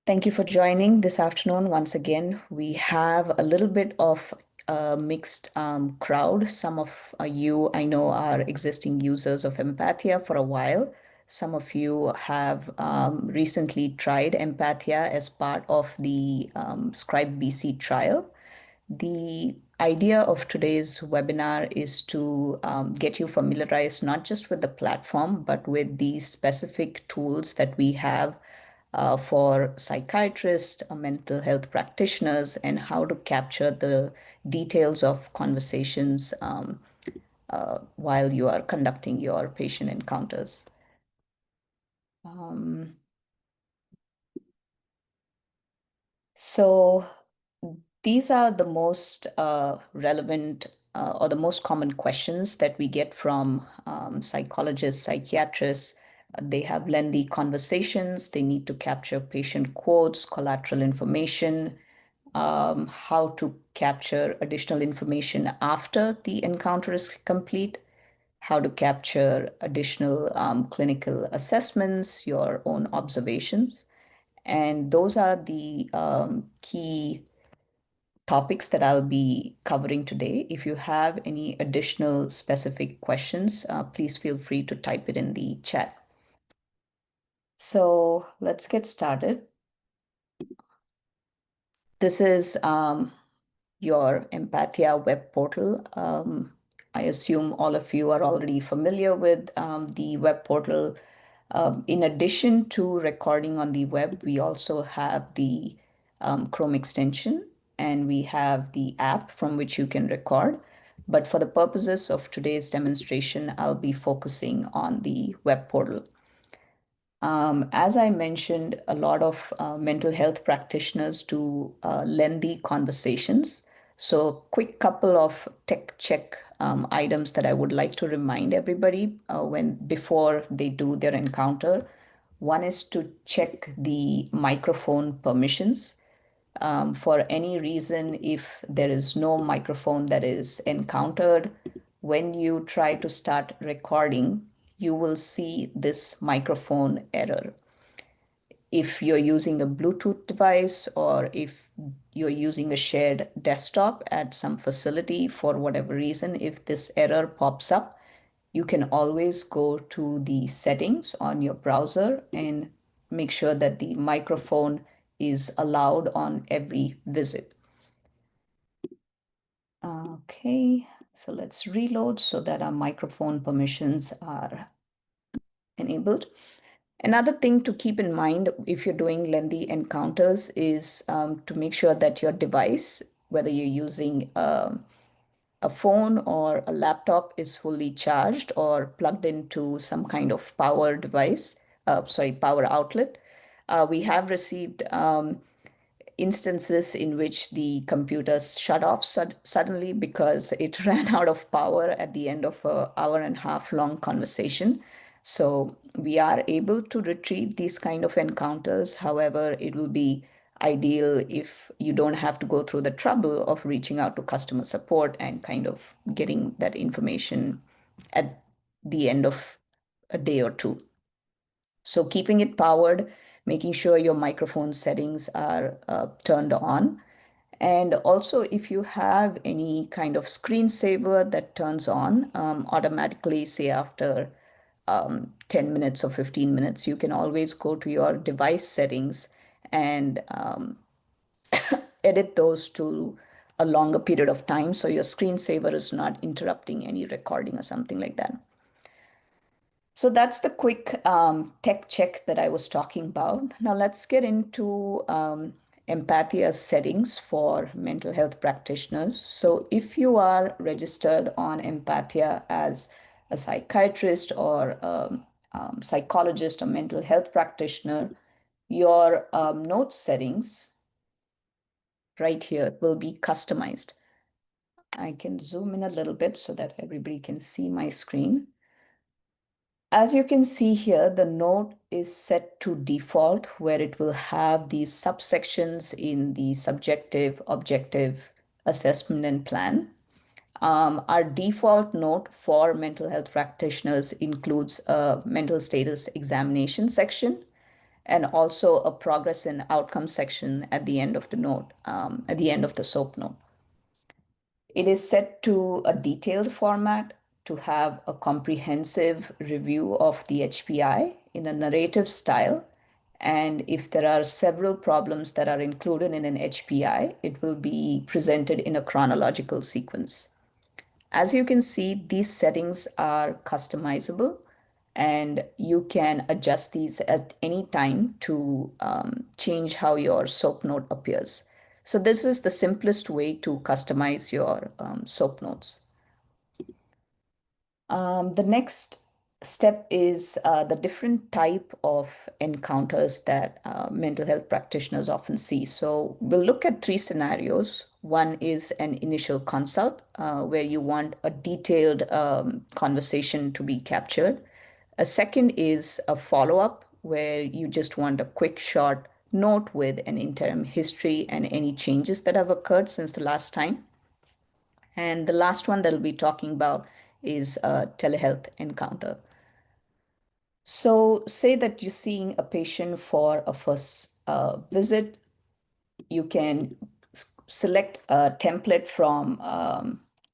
Thank you for joining this afternoon. Once again, we have a little bit of a mixed crowd. Some of you I know are existing users of Empathia for a while. Some of you have recently tried Empathia as part of the Scribe BC trial. The idea of today's webinar is to get you familiarized not just with the platform, but with the specific tools that we have for psychiatrists, mental health practitioners, and how to capture the details of conversations while you are conducting your patient encounters. Um, so these are the most relevant or the most common questions that we get from psychologists, psychiatrists. They have lengthy conversations. They need to capture patient quotes, collateral information, how to capture additional information after the encounter is complete, how to capture additional clinical assessments, your own observations. And those are the key topics that I'll be covering today. If you have any additional specific questions, please feel free to type it in the chat. So let's get started. This is your Empathia web portal. I assume all of you are already familiar with the web portal. In addition to recording on the web, we also have the Chrome extension and we have the app from which you can record. But for the purposes of today's demonstration, I'll be focusing on the web portal. As I mentioned, a lot of mental health practitioners do lengthy conversations. So, quick couple of tech check items that I would like to remind everybody when before they do their encounter. One is to check the microphone permissions. For any reason, if there is no microphone that is encountered, when you try to start recording, you will see this microphone error. If you're using a Bluetooth device or if you're using a shared desktop at some facility for whatever reason, if this error pops up, you can always go to the settings on your browser and make sure that the microphone is allowed on every visit. Okay, so let's reload so that our microphone permissions are enabled. Another thing to keep in mind if you're doing lengthy encounters is to make sure that your device, whether you're using a phone or a laptop, is fully charged or plugged into some kind of power device, power outlet. We have received instances in which the computers shut off suddenly because it ran out of power at the end of an hour and a half long conversation. So we are able to retrieve these kind of encounters. However, it will be ideal if you don't have to go through the trouble of reaching out to customer support and kind of getting that information at the end of a day or two. So keeping it powered, making sure your microphone settings are turned on. And also, if you have any kind of screensaver that turns on automatically, say after 10 minutes or 15 minutes, you can always go to your device settings and edit those to a longer period of time so your screensaver is not interrupting any recording or something like that. So that's the quick tech check that I was talking about. Now let's get into Empathia settings for mental health practitioners. So if you are registered on Empathia as a psychiatrist or psychologist or mental health practitioner, your note settings right here will be customized. I can zoom in a little bit so that everybody can see my screen. As you can see here, the note is set to default where it will have these subsections in the subjective, objective, assessment, and plan. Our default note for mental health practitioners includes a mental status examination section. and also a progress and outcome section at the end of the note, at the end of the SOAP note. It is set to a detailed format to have a comprehensive review of the HPI in a narrative style. And if there are several problems that are included in an HPI, it will be presented in a chronological sequence. As you can see, these settings are customizable and you can adjust these at any time to change how your SOAP note appears. So this is the simplest way to customize your SOAP notes. The next step is the different type of encounters that mental health practitioners often see. So we'll look at three scenarios. One is an initial consult, where you want a detailed conversation to be captured. A second is a follow-up, where you just want a quick short note with an interim history and any changes that have occurred since the last time. And the last one that I'll be talking about is a telehealth encounter. So, say that you're seeing a patient for a first visit, you can select a template from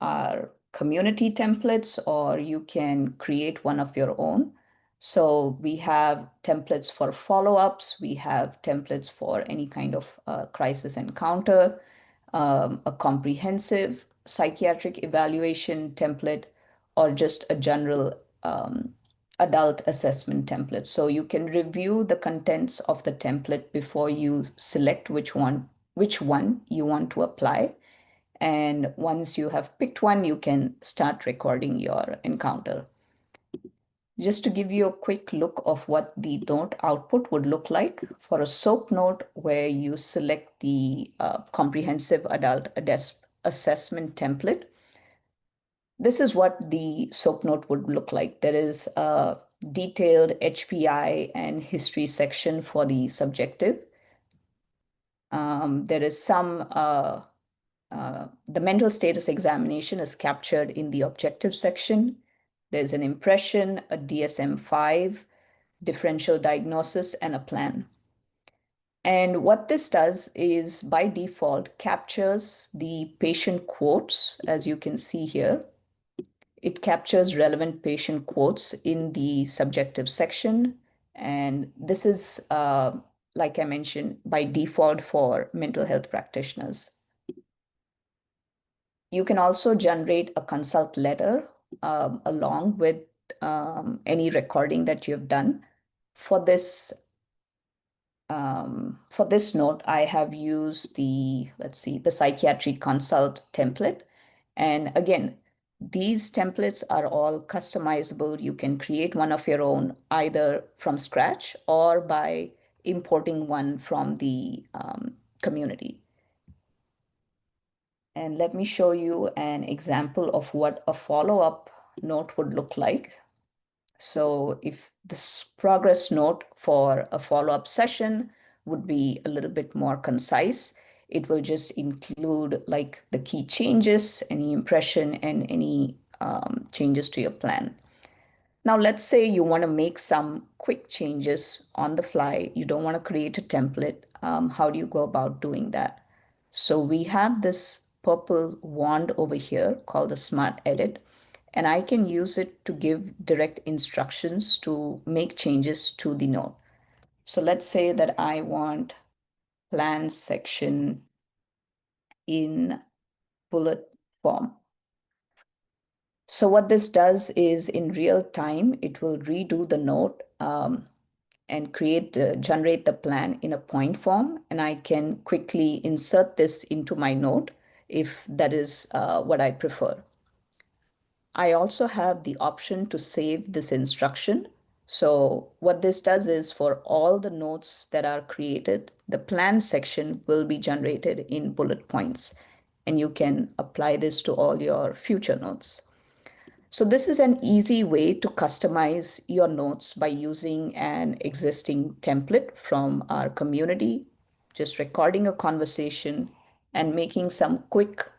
our community templates, or you can create one of your own. So, we have templates for follow ups, we have templates for any kind of crisis encounter, a comprehensive psychiatric evaluation template, or just a general adult assessment template. So you can review the contents of the template before you select which one you want to apply. And once you have picked one, you can start recording your encounter. Just to give you a quick look of what the note output would look like for a SOAP note where you select the comprehensive adult assessment template. This is what the SOAP note would look like. There is a detailed HPI and history section for the subjective. There is the mental status examination is captured in the objective section. There's an impression, a DSM-5, differential diagnosis, and a plan. And what this does is by default captures the patient quotes, as you can see here. It captures relevant patient quotes in the subjective section. And this is, like I mentioned, by default for mental health practitioners. You can also generate a consult letter along with any recording that you have done. For this note, I have used the psychiatry consult template. And again, these templates are all customizable. You can create one of your own either from scratch or by importing one from the community. And let me show you an example of what a follow-up note would look like. So if this progress note for a follow-up session would be a little bit more concise, it will just include like the key changes, any impression, and any changes to your plan. Now, let's say you want to make some quick changes on the fly. You don't want to create a template. How do you go about doing that? So we have this purple wand over here called the Smart Edit, and I can use it to give direct instructions to make changes to the note. So let's say that I want plan section in bullet form. So what this does is in real time, it will redo the note and generate the plan in a point form. And I can quickly insert this into my note if that is what I prefer. I also have the option to save this instruction. So what this does is for all the notes that are created, the plan section will be generated in bullet points, and you can apply this to all your future notes. So this is an easy way to customize your notes by using an existing template from our community, just recording a conversation and making some quick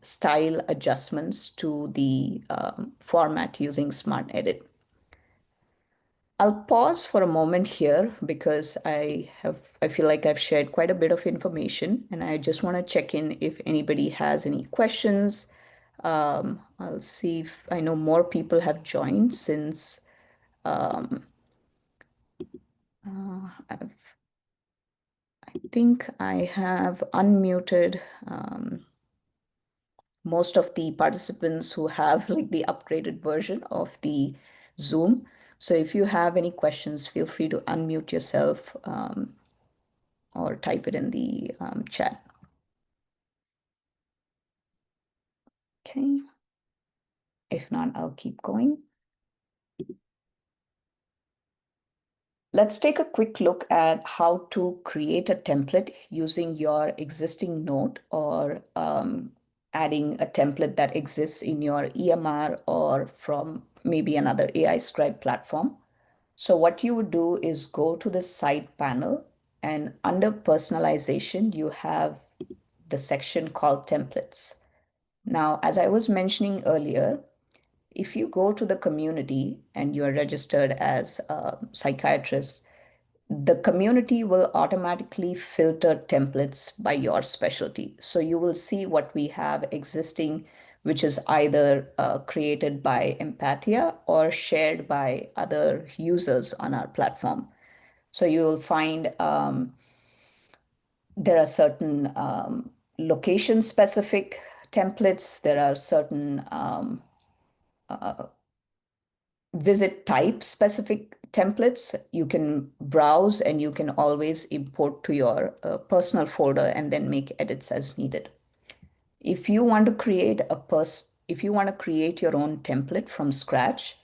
style adjustments to the format using Smart Edit. I'll pause for a moment here because I feel like I've shared quite a bit of information and I just want to check in if anybody has any questions. I'll see if I know more people have joined since um, I think I have unmuted most of the participants who have like the upgraded version of the Zoom. So if you have any questions, feel free to unmute yourself or type it in the chat. Okay. If not, I'll keep going. Let's take a quick look at how to create a template using your existing note or adding a template that exists in your EMR or from maybe another AI Scribe platform. So what you would do is go to the side panel and under personalization, you have the section called templates. Now, as I was mentioning earlier, if you go to the community and you're registered as a psychiatrist, the community will automatically filter templates by your specialty. So you will see what we have existing, which is either created by Empathia or shared by other users on our platform. So you will find there are certain location specific templates, there are certain visit type specific templates you can browse and you can always import to your personal folder and then make edits as needed. If you want to create if you want to create your own template from scratch,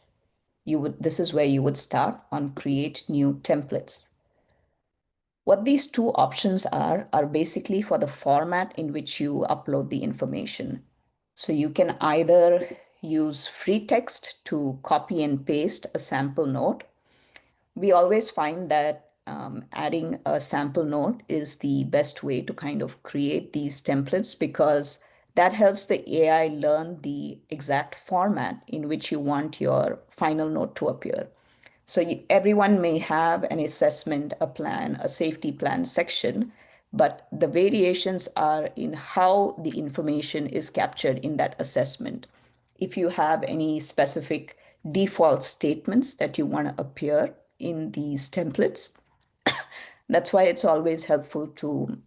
this is where you would start on create new templates. What these two options are basically for the format in which you upload the information. So you can either use free text to copy and paste a sample note. We always find that adding a sample note is the best way to kind of create these templates because that helps the AI learn the exact format in which you want your final note to appear. So everyone may have an assessment, a plan, a safety plan section, but the variations are in how the information is captured in that assessment. If you have any specific default statements that you want to appear in these templates, that's why it's always helpful to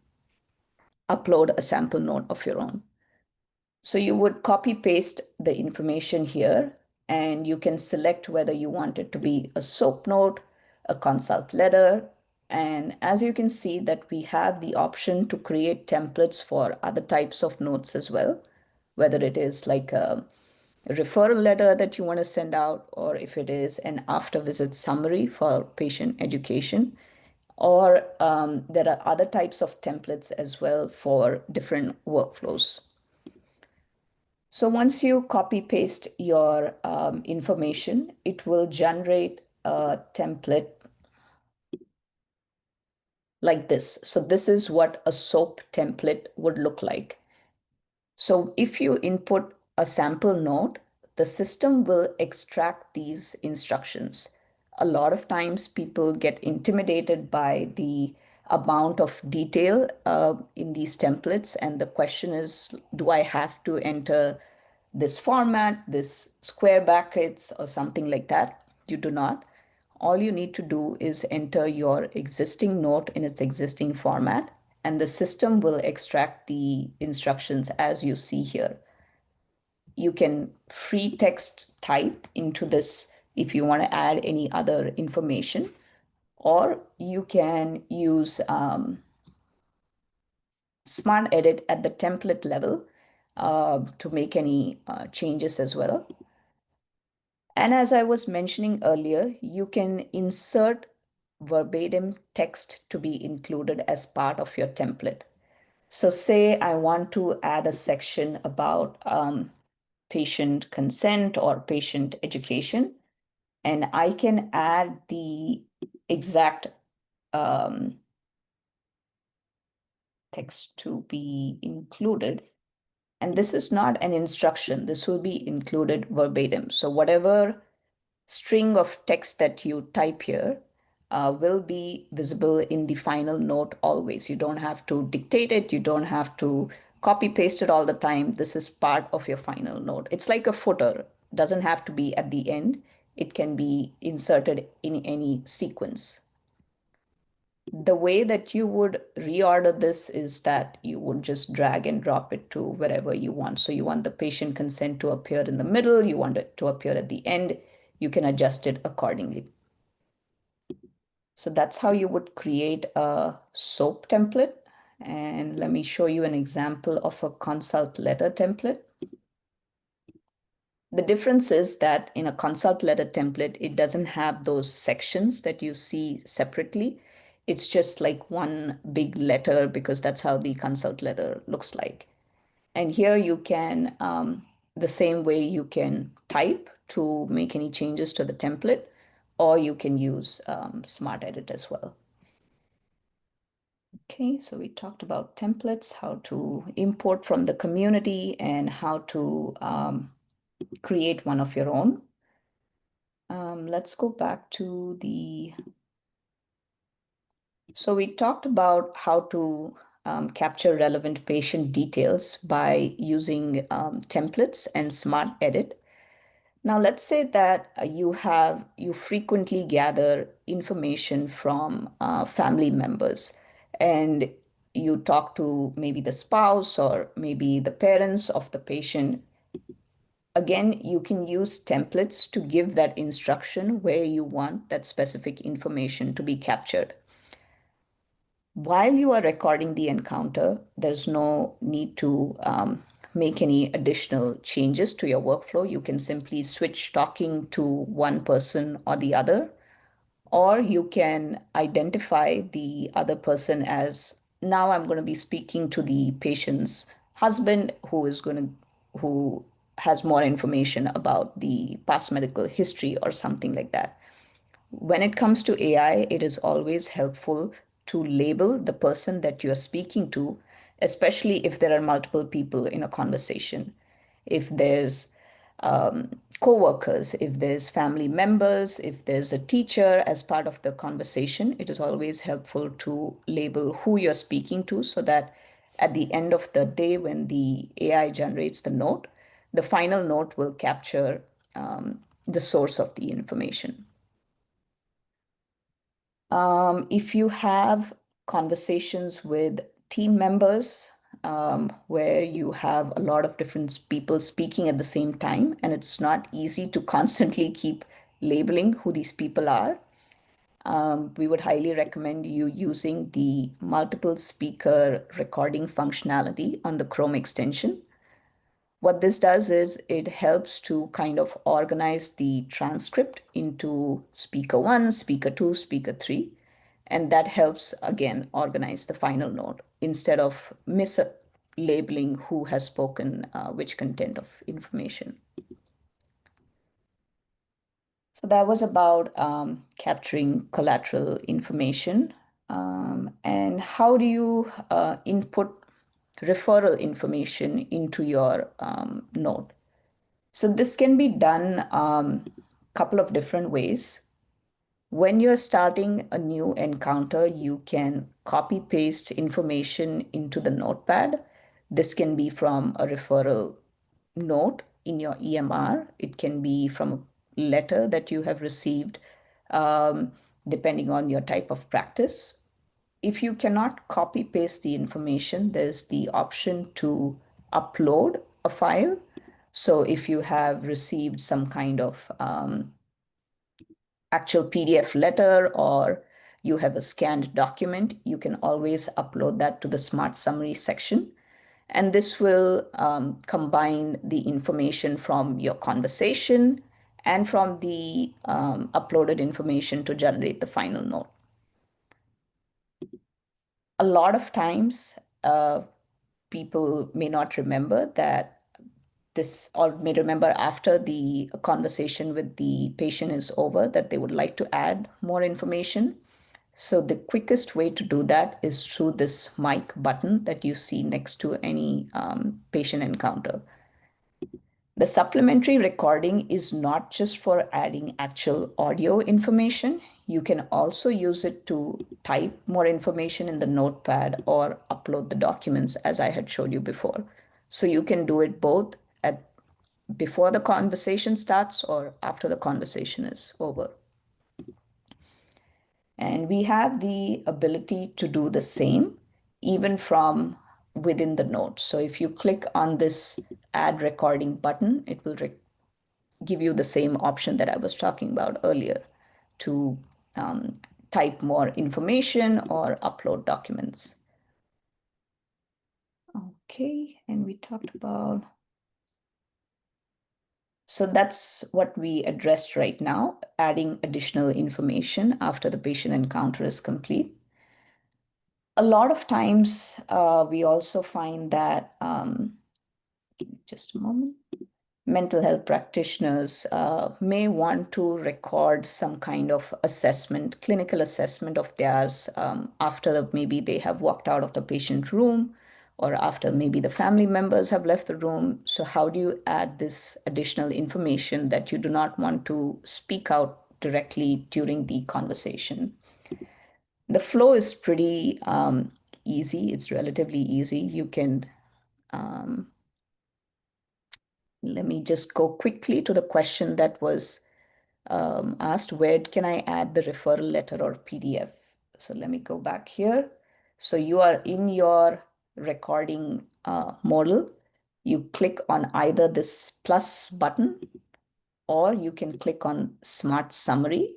upload a sample note of your own. So you would copy paste the information here and you can select whether you want it to be a SOAP note, a consult letter. And as you can see that we have the option to create templates for other types of notes as well, whether it is like a referral letter that you want to send out, or if it is an after visit summary for patient education, or there are other types of templates as well for different workflows. So once you copy paste your information, it will generate a template like this. So this is what a SOAP template would look like. So if you input a sample note, the system will extract these instructions. A lot of times people get intimidated by the amount of detail in these templates. And the question is, do I have to enter this format, this square brackets, or something like that? You do not. All you need to do is enter your existing note in its existing format, and the system will extract the instructions as you see here. You can free text type into this if you want to add any other information, or you can use Smart Edit at the template level to make any changes as well. And as I was mentioning earlier, you can insert verbatim text to be included as part of your template. So say I want to add a section about patient consent or patient education, and I can add the exact text to be included. And this is not an instruction, this will be included verbatim. So whatever string of text that you type here will be visible in the final note always. You don't have to dictate it. You don't have to copy paste it all the time. This is part of your final note. It's like a footer. Doesn't have to be at the end. It can be inserted in any sequence. The way that you would reorder this is that you would just drag and drop it to wherever you want. So you want the patient consent to appear in the middle, you want it to appear at the end, you can adjust it accordingly. So that's how you would create a SOAP template. And let me show you an example of a consult letter template. The difference is that in a consult letter template, it doesn't have those sections that you see separately. It's just like one big letter because that's how the consult letter looks like. And here you can, the same way you can type to make any changes to the template, or you can use Smart Edit as well. Okay, so we talked about templates, how to import from the community, and how to create one of your own. Let's go back to so we talked about how to capture relevant patient details by using templates and Smart Edit. Now, let's say that you frequently gather information from family members, and you talk to maybe the spouse or maybe the parents of the patient. Again, you can use templates to give that instruction where you want that specific information to be captured. While you are recording the encounter, there's no need to make any additional changes to your workflow. You can simply switch talking to one person or the other, or you can identify the other person as now I'm going to be speaking to the patient's husband who has more information about the past medical history or something like that. When it comes to AI, it is always helpful to label the person that you're speaking to, especially if there are multiple people in a conversation. If there's co-workers, if there's family members, if there's a teacher as part of the conversation, it is always helpful to label who you're speaking to so that at the end of the day, when the AI generates the note, the final note will capture the source of the information. If you have conversations with team members where you have a lot of different people speaking at the same time, and it's not easy to constantly keep labeling who these people are, we would highly recommend you using the multiple speaker recording functionality on the Chrome extension. What this does is it helps to kind of organize the transcript into speaker one, speaker two, speaker three. And that helps, again, organize the final note instead of mislabeling who has spoken which content of information. So that was about capturing collateral information. And how do you input referral information into your note? So this can be done a couple of different ways. When you're starting a new encounter, you can copy paste information into the notepad. This can be from a referral note in your EMR. It can be from a letter that you have received, um, depending on your type of practice. If you cannot copy paste the information, there's the option to upload a file. So if you have received some kind of actual PDF letter or you have a scanned document, you can always upload that to the Smart Summary section. And this will combine the information from your conversation and from the uploaded information to generate the final note. A lot of times, people may not remember that this, or may remember after the conversation with the patient is over that they would like to add more information. So the quickest way to do that is through this mic button that you see next to any patient encounter. The supplementary recording is not just for adding actual audio information. You can also use it to type more information in the notepad or upload the documents as I had showed you before. So you can do it both at before the conversation starts or after the conversation is over. And we have the ability to do the same even from within the note. So if you click on this add recording button, it will give you the same option that I was talking about earlier to um, type more information or upload documents. Okay, and we talked about, so that's what we addressed right now, adding additional information after the patient encounter is complete. A lot of times we also find that, just a moment, mental health practitioners may want to record some kind of assessment, clinical assessment of theirs after maybe they have walked out of the patient room or after maybe the family members have left the room. So, how do you add this additional information that you do not want to speak out directly during the conversation? The flow is pretty easy, it's relatively easy. You can um, let me just go quickly to the question that was asked, where can I add the referral letter or PDF? So let me go back here. So you are in your recording modal. You click on either this plus button or you can click on Smart Summary.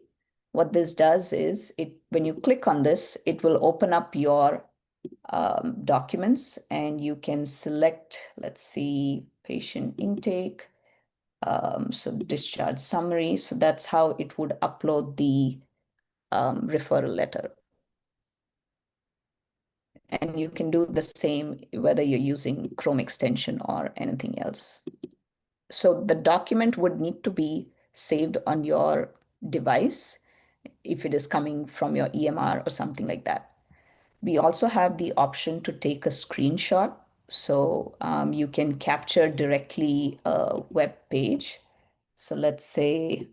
What this does is when you click on this, it will open up your documents and you can select, let's see, patient intake, so discharge summary. So that's how it would upload the referral letter. And you can do the same whether you're using Chrome extension or anything else. So the document would need to be saved on your device if it is coming from your EMR or something like that. We also have the option to take a screenshot. So you can capture directly a web page. So let's say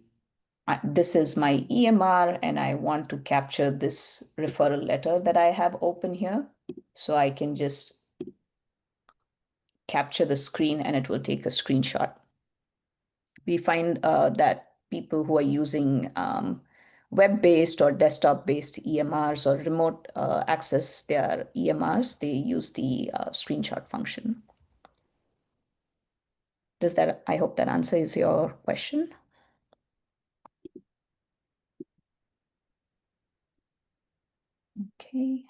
this is my EMR and I want to capture this referral letter that I have open here. So I can just capture the screen and it will take a screenshot. We find that people who are using web-based or desktop-based EMRs or remote access their EMRs, they use the screenshot function. I hope that answers your question. Okay.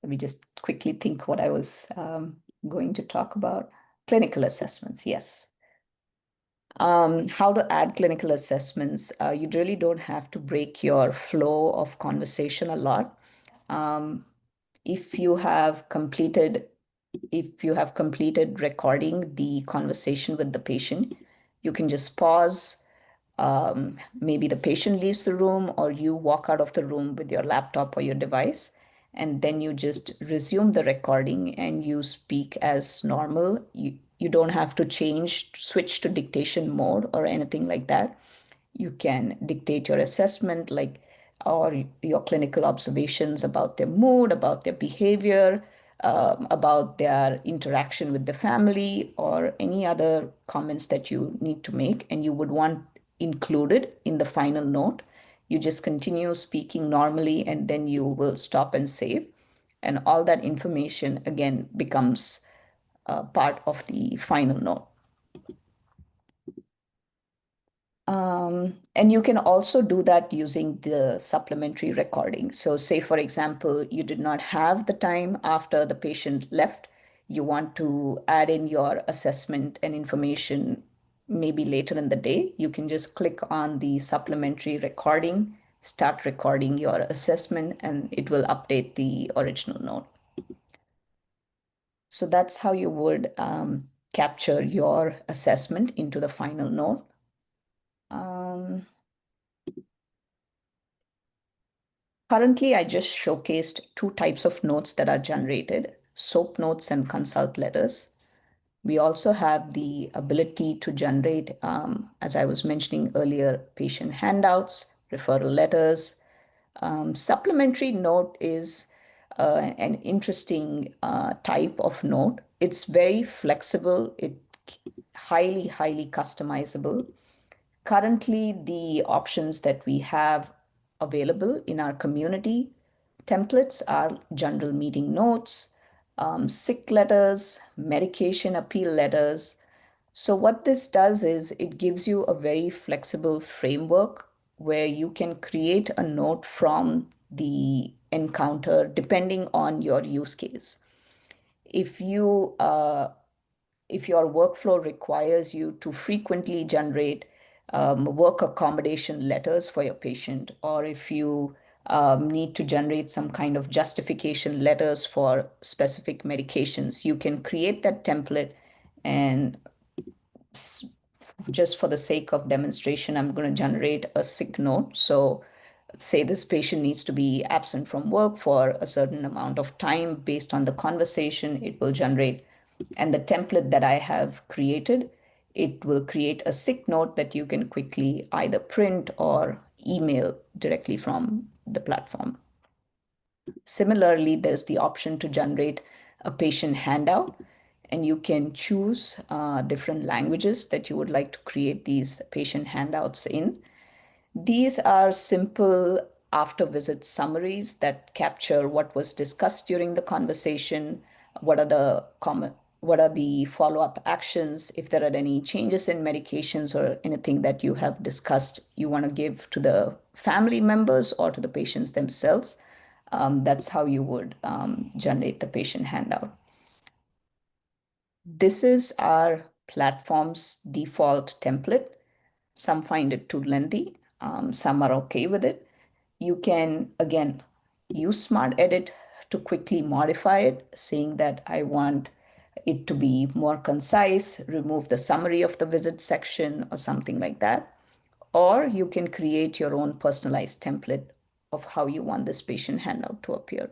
Let me just quickly think what I was going to talk about. Clinical assessments, yes. How to add clinical assessments. You really don't have to break your flow of conversation a lot. Um, if you have completed recording the conversation with the patient, you can just pause. Maybe the patient leaves the room or you walk out of the room with your laptop or your device, and then you just resume the recording and you speak as normal. You don't have to switch to dictation mode or anything like that. You can dictate your assessment, like, or your clinical observations about their mood, about their behavior, about their interaction with the family, or any other comments that you need to make and you would want included in the final note. You just continue speaking normally and then you will stop and save. And all that information again becomes part of the final note. And you can also do that using the supplementary recording. So say, for example, you did not have the time after the patient left, you want to add in your assessment and information maybe later in the day, you can just click on the supplementary recording, start recording your assessment, and it will update the original note. So that's how you would capture your assessment into the final note. Currently, I just showcased two types of notes that are generated, SOAP notes and consult letters. We also have the ability to generate, as I was mentioning earlier, patient handouts, referral letters. Supplementary note is an interesting type of note. It's very flexible. It highly, highly customizable. Currently, the options that we have available in our community templates are general meeting notes, sick letters, medication appeal letters. So, what this does is it gives you a very flexible framework where you can create a note from the encounter depending on your use case. If you if your workflow requires you to frequently generate work accommodation letters for your patient, or if you need to generate some kind of justification letters for specific medications, you can create that template. And just for the sake of demonstration, I'm going to generate a sick note. So say this patient needs to be absent from work for a certain amount of time based on the conversation, it will generate. And the template that I have created, it will create a sick note that you can quickly either print or email directly from the platform. Similarly, there's the option to generate a patient handout, and you can choose different languages that you would like to create these patient handouts in. These are simple after visit summaries that capture what was discussed during the conversation, what are the common, what are the follow-up actions, if there are any changes in medications or anything that you have discussed you want to give to the family members or to the patients themselves. That's how you would generate the patient handout. This is our platform's default template. Some find it too lengthy, some are okay with it. You can, again, use Smart Edit to quickly modify it, saying that I want it to be more concise, remove the summary of the visit section or something like that. Or you can create your own personalized template of how you want this patient handout to appear.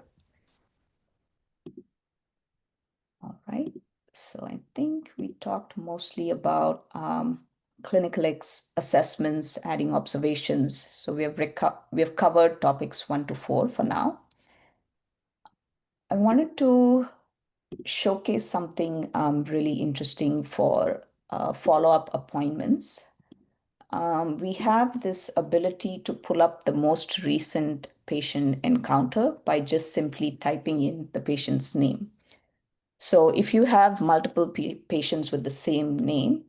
All right. So I think we talked mostly about clinical assessments, adding observations. So we have covered topics 1 to 4 for now. I wanted to showcase something really interesting for follow-up appointments. We have this ability to pull up the most recent patient encounter by just simply typing in the patient's name. So if you have multiple patients with the same name,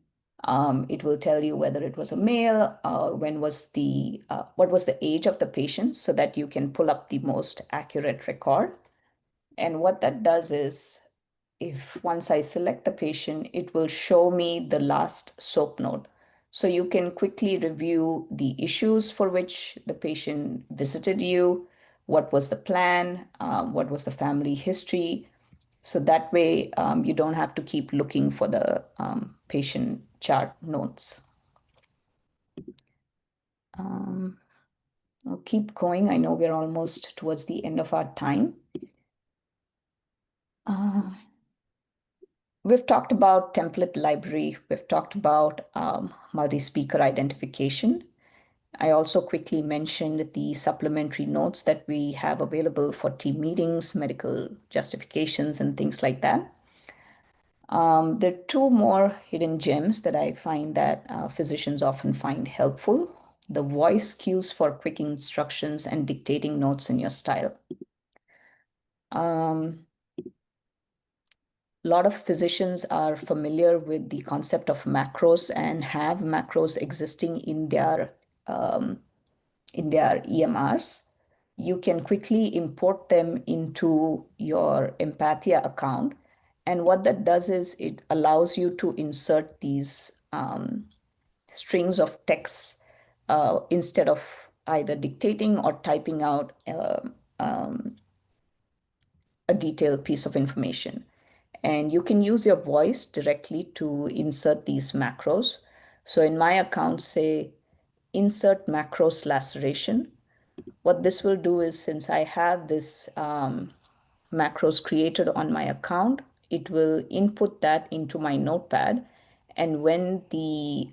it will tell you whether it was a male or what was the age of the patient so that you can pull up the most accurate record. And what that does is, if once I select the patient, it will show me the last SOAP note. So you can quickly review the issues for which the patient visited you, what was the plan, what was the family history. So that way, you don't have to keep looking for the patient chart notes. Um, I'll keep going. I know we're almost towards the end of our time. We've talked about template library. We've talked about multi-speaker identification. I also quickly mentioned the supplementary notes that we have available for team meetings, medical justifications, and things like that. There are two more hidden gems that I find that physicians often find helpful. The voice cues for quick instructions and dictating notes in your style. A lot of physicians are familiar with the concept of macros and have macros existing in their EMRs. You can quickly import them into your Empathia account. And what that does is it allows you to insert these strings of text instead of either dictating or typing out a detailed piece of information. And you can use your voice directly to insert these macros. So in my account, say insert macros laceration. What this will do is, since I have this macros created on my account, it will input that into my notepad. And when the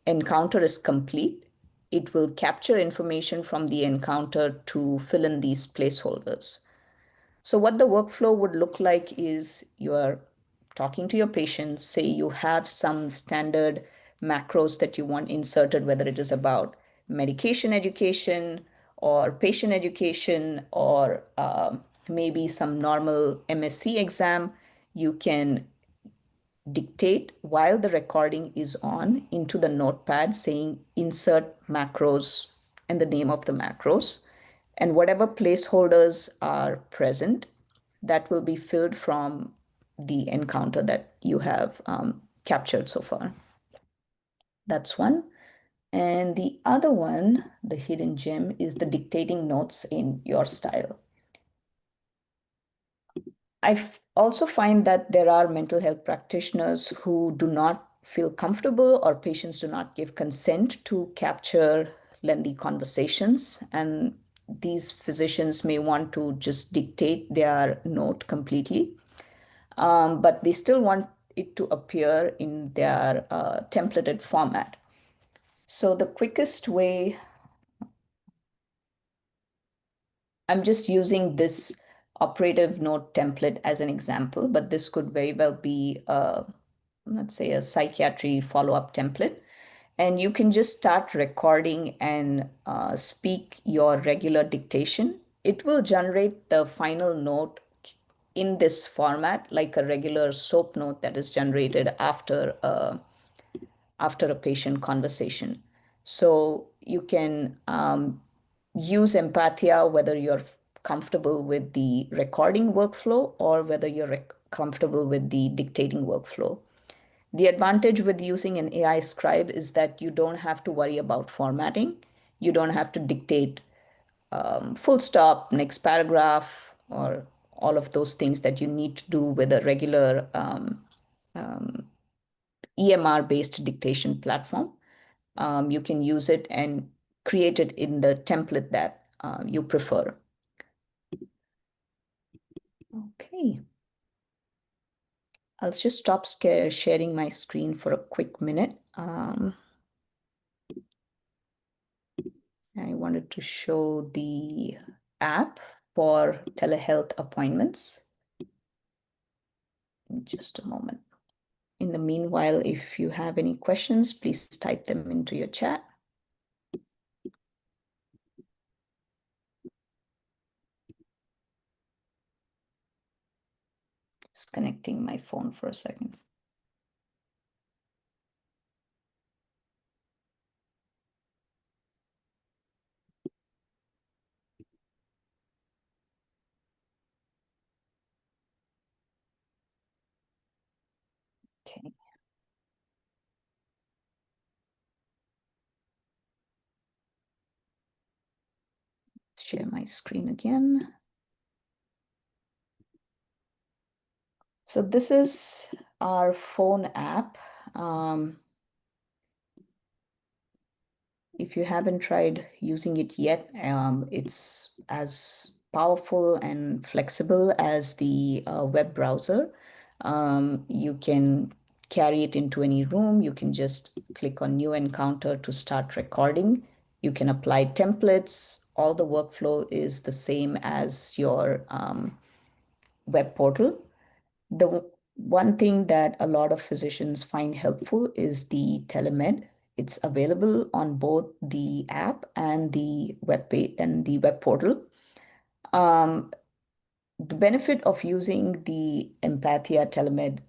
encounter is complete, it will capture information from the encounter to fill in these placeholders. So, what the workflow would look like is you are talking to your patients, say you have some standard macros that you want inserted, whether it is about medication education or patient education or maybe some normal MSc exam. You can dictate while the recording is on into the notepad saying insert macros and the name of the macros. And whatever placeholders are present, that will be filled from the encounter that you have captured so far. That's one. And the other one, the hidden gem, is the dictating notes in your style. Also find that there are mental health practitioners who do not feel comfortable or patients do not give consent to capture lengthy conversations. And these physicians may want to just dictate their note completely, but they still want it to appear in their templated format. So the quickest way, I'm just using this operative note template as an example, but this could very well be let's say a psychiatry follow-up template. And you can just start recording and speak your regular dictation. It will generate the final note in this format, like a regular SOAP note that is generated after a patient conversation. So you can use Empathia whether you're comfortable with the recording workflow or whether you're comfortable with the dictating workflow. The advantage with using an AI scribe is that you don't have to worry about formatting. You don't have to dictate full stop, next paragraph, or all of those things that you need to do with a regular EMR-based dictation platform. You can use it and create it in the template that you prefer. Okay. I'll just stop sharing my screen for a quick minute. I wanted to show the app for telehealth appointments. In just a moment. In the meanwhile, if you have any questions, please type them into your chat. Just connecting my phone for a second. Okay. Share my screen again. So this is our phone app. If you haven't tried using it yet, it's as powerful and flexible as the web browser. You can carry it into any room. You can just click on New Encounter to start recording. You can apply templates. All the workflow is the same as your web portal. The one thing that a lot of physicians find helpful is the Telemed. It's available on both the app and the web page and the web portal. The benefit of using the Empathia Telemed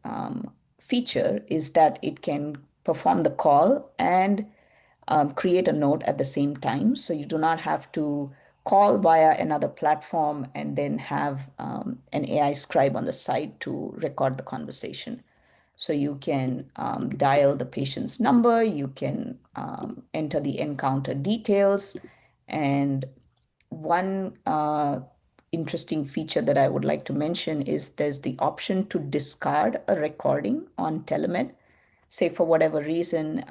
feature is that it can perform the call and create a note at the same time. So you do not have to call via another platform and then have an AI scribe on the side to record the conversation. So you can dial the patient's number, you can enter the encounter details, and one interesting feature that I would like to mention is there's the option to discard a recording on Telemed. Say for whatever reason,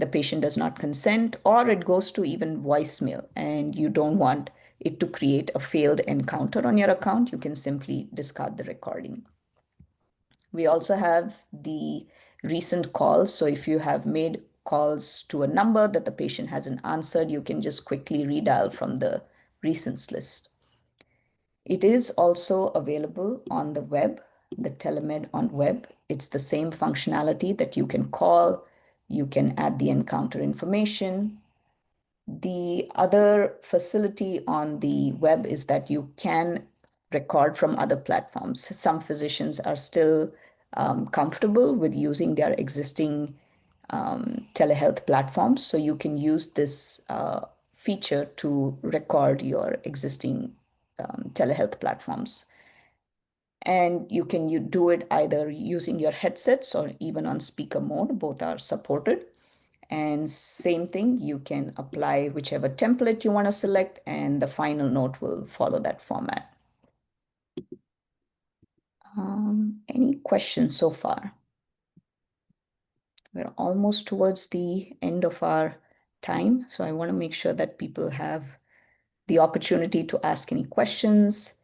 the patient does not consent, or it goes to even voicemail, and you don't want it to create a failed encounter on your account, you can simply discard the recording. We also have the recent calls. So if you have made calls to a number that the patient hasn't answered, you can just quickly redial from the recents list. It is also available on the web, the Telemed on web. It's the same functionality that you can call, you can add the encounter information. The other facility on the web is that you can record from other platforms. Some physicians are still comfortable with using their existing telehealth platforms. So you can use this feature to record your existing telehealth platforms. And you do it either using your headsets or even on speaker mode. Both are supported. And same thing, you can apply whichever template you want to select, and the final note will follow that format. Any questions so far? We're almost towards the end of our time, so I want to make sure that people have the opportunity to ask any questions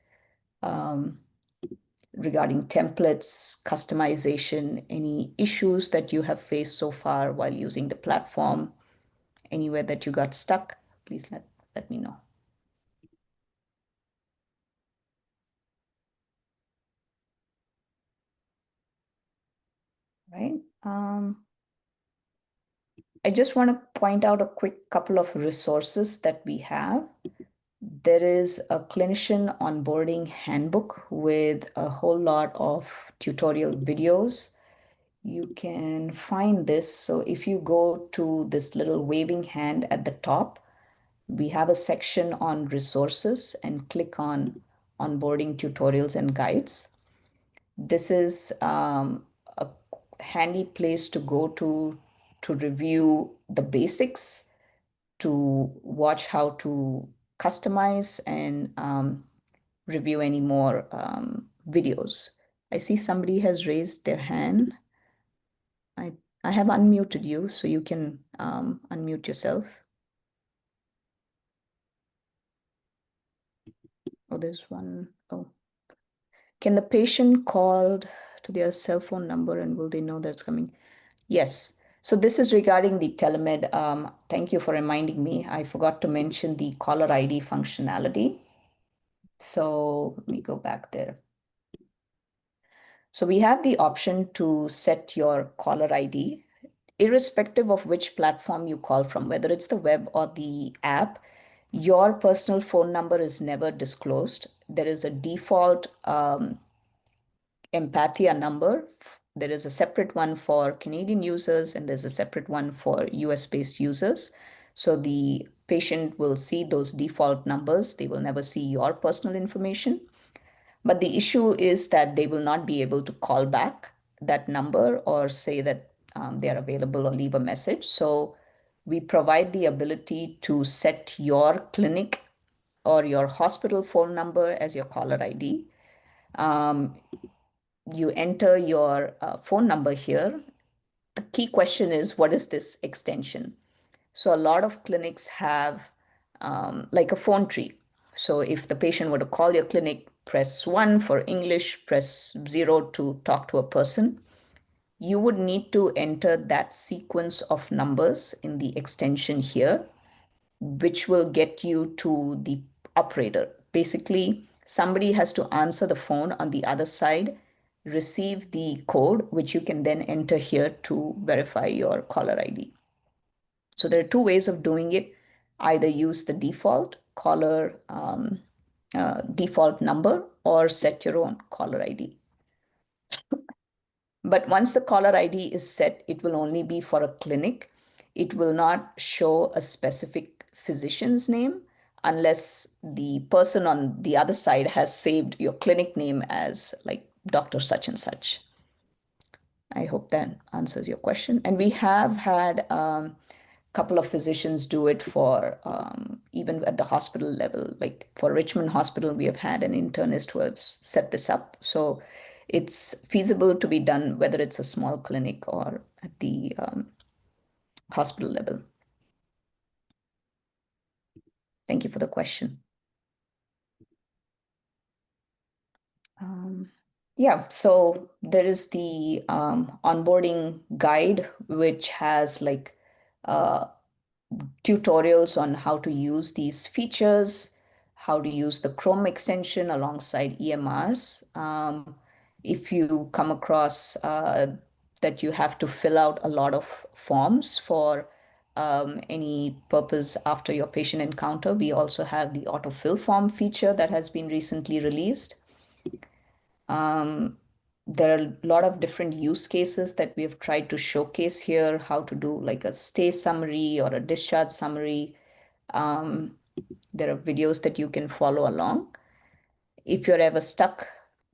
regarding templates, customization, any issues that you have faced so far while using the platform, anywhere that you got stuck, please let me know. Right. I just want to point out a quick couple of resources that we have. There is a clinician onboarding handbook with a whole lot of tutorial videos. You can find this. So if you go to this little waving hand at the top, we have a section on resources and click on onboarding tutorials and guides. This is a handy place to go to review the basics, to watch how to customize and review any more videos. I see somebody has raised their hand. I, I have unmuted you, so you can unmute yourself. Oh, there's one. Oh. Can the patient call to their cell phone number and will they know that's coming? Yes. So this is regarding the Telemed. Thank you for reminding me. I forgot to mention the caller ID functionality. So let me go back there. So we have the option to set your caller ID, irrespective of which platform you call from, whether it's the web or the app. Your personal phone number is never disclosed. There is a default Empathia number. There is a separate one for Canadian users and there's a separate one for US-based users. So the patient will see those default numbers. They will never see your personal information. But the issue is that they will not be able to call back that number or say that they are available or leave a message. So we provide the ability to set your clinic or your hospital phone number as your caller ID. You enter your phone number here. The key question is, what is this extension? So a lot of clinics have like a phone tree. So if the patient were to call your clinic, press 1 for English, press 0 to talk to a person. You would need to enter that sequence of numbers in the extension here, which will get you to the operator. Basically, somebody has to answer the phone on the other side, receive the code, which you can then enter here to verify your caller ID. So there are two ways of doing it. Either use the default caller default number or set your own caller ID. But once the caller ID is set, it will only be for a clinic. It will not show a specific physician's name unless the person on the other side has saved your clinic name as like Dr. Such and Such. I hope that answers your question. And we have had couple of physicians do it for even at the hospital level. Like for Richmond Hospital, we have had an internist who has set this up. So it's feasible to be done whether it's a small clinic or at the hospital level. Thank you for the question. Yeah, so there is the onboarding guide, which has like uh, tutorials on how to use these features, how to use the Chrome extension alongside EMRs. If you come across that you have to fill out a lot of forms for any purpose after your patient encounter, we also have the autofill form feature that has been recently released. There are a lot of different use cases that we have tried to showcase here, how to do like a stay summary or a discharge summary. Um, there are videos that you can follow along. If you're ever stuck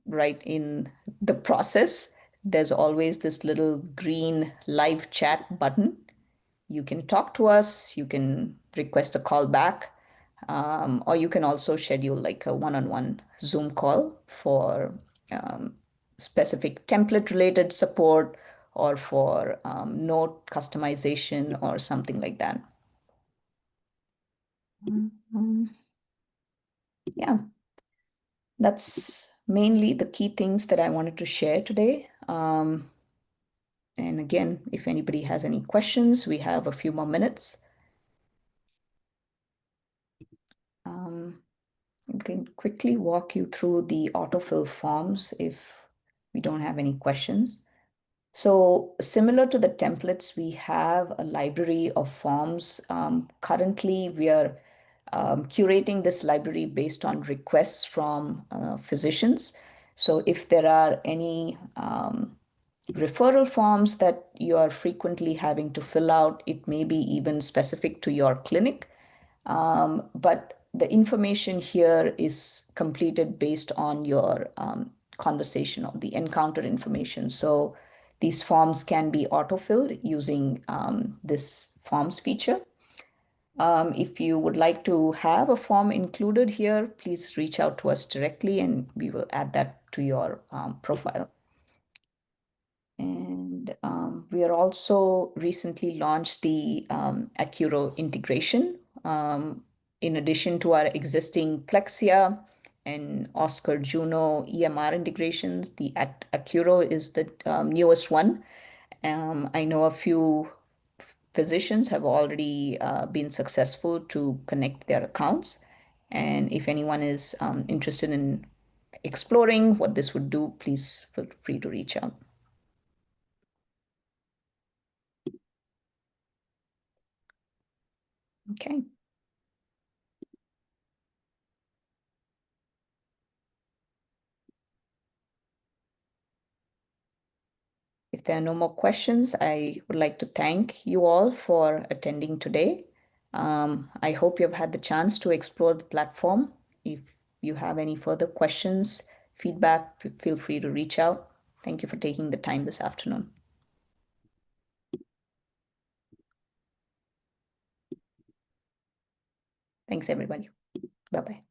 right in the process, there's always this little green live chat button. You can talk to us, you can request a call back, or you can also schedule like a one-on-one Zoom call for um, specific template related support or for note customization or something like that. Mhm. Yeah, that's mainly the key things that I wanted to share today. And again, if anybody has any questions, we have a few more minutes. Um, I can quickly walk you through the autofill forms if we don't have any questions. So similar to the templates, we have a library of forms. Currently, we are curating this library based on requests from physicians. So if there are any referral forms that you are frequently having to fill out, it may be even specific to your clinic. But the information here is completed based on your conversation or the encounter information. So these forms can be autofilled using this forms feature. If you would like to have a form included here, please reach out to us directly and we will add that to your profile. And we are also recently launched the Accuro integration. In addition to our existing Plexia and Oscar Juno EMR integrations, the Accuro is the newest one. I know a few physicians have already been successful to connect their accounts. And if anyone is interested in exploring what this would do, please feel free to reach out. Okay. If there are no more questions, I would like to thank you all for attending today. I hope you've had the chance to explore the platform. If you have any further questions, feedback, feel free to reach out. Thank you for taking the time this afternoon. Thanks, everybody. Bye bye.